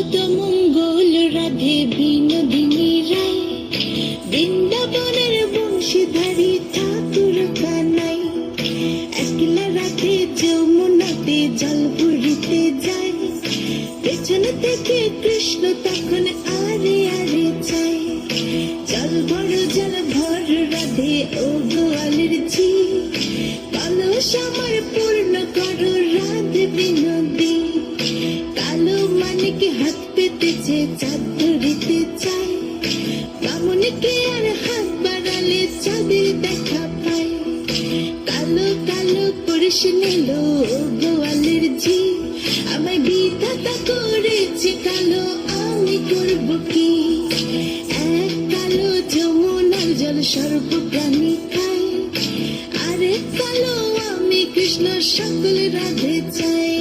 জগত মঙ্গল রাধে বিনোদিনী রায়, বৃন্দাবনের বংশীধারী ঠাকুর কানাই, একলা রাধে যমুনাতে জল ভরিতে যায়, পেছন থেকে কৃষ্ণ তখন আরে আরে চায়। জল ভর রাধে ও গোয়ালের ঝি, কলস আমার পূর্ণ করো রাধে বিনোদী। কালো মানিক হাত পেতেছে চাঁদ ধরিতে চায়, বামুনকে আর হাত বাড়ালে চাঁদের দেখা পায়। কালো কালো পরিশ নিল গোয়ালের ঝি, আমায় বিধাতা করেছে কালো, আমি করব কি? এক কালো যমুনার জল সর্ব প্রাণী খায়, আরেক কালো আমি কৃষ্ণ সকল রাধে চাই।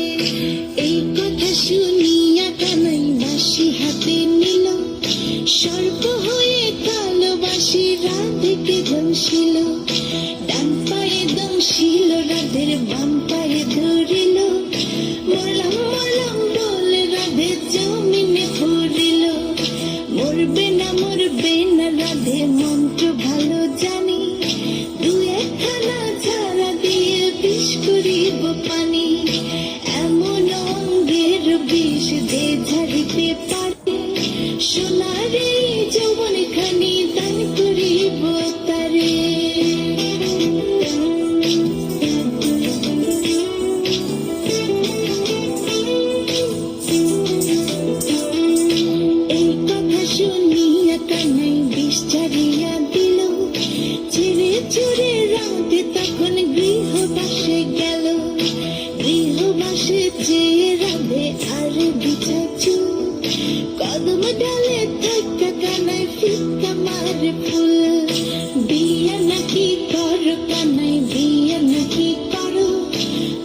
এই কথা শুনিয়া কানাই বাঁশি হাতে নিল, সর্প হয়ে কালো বাঁশি রাধেকে দংশিল। ডান পায়ে দংশিল রাধের, বাম পায়ে ধরিল, মরলাম মরলাম বলে রাধে জমিনে পড়িল। মরবে না রাধে মন্ত্র ভালো জানি, দু একখানা ঝাড়া দিয়ে বিষ করিব পানি। এমন অঙ্গের বিষ যে ঝাড়িতে পারে, সোনার এই যৌবন খানি দান করিব তারে। এই কথা শুনিয়া কানাই বিষ ছাড়িয়া দিল, ছেড়ে চুরে রাধে তখন গৃহবাসে গেল। গৃহবাসে চেয়ে রাধে আর বিচাচু, কদম ডালে থাকা কানাই ফিক্কা মারে ফুল। বিয়া নাকি করো কানাই, বিয়া নাকি করো,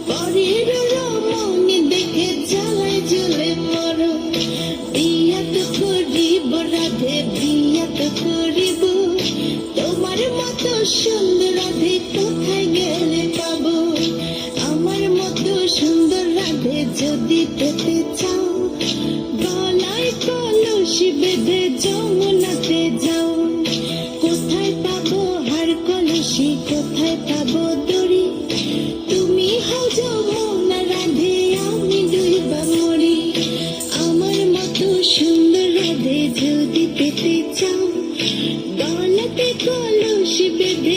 পরের রমণী দেখে জ্বালায় জ্বলে মরো। বিয়া তো করিব রাধে, বিয়া তো করিব, তোমার মতো সুন্দর রাধে কোথায় গেলে পাবো? আমার মতো সুন্দর রাধে যদি পেতে চাও, গলায় কলসি বেঁধে যমুনাতে যাও। কোথায় পাবো হার কলসি, কোথায় পাবো দড়ি? তুমি হও যমুনা রাধে, আমি ডুইবা মরি। আমার মতো সুন্দর রাধে যদি পেতে চাও, গলাতে কলসি বেঁধে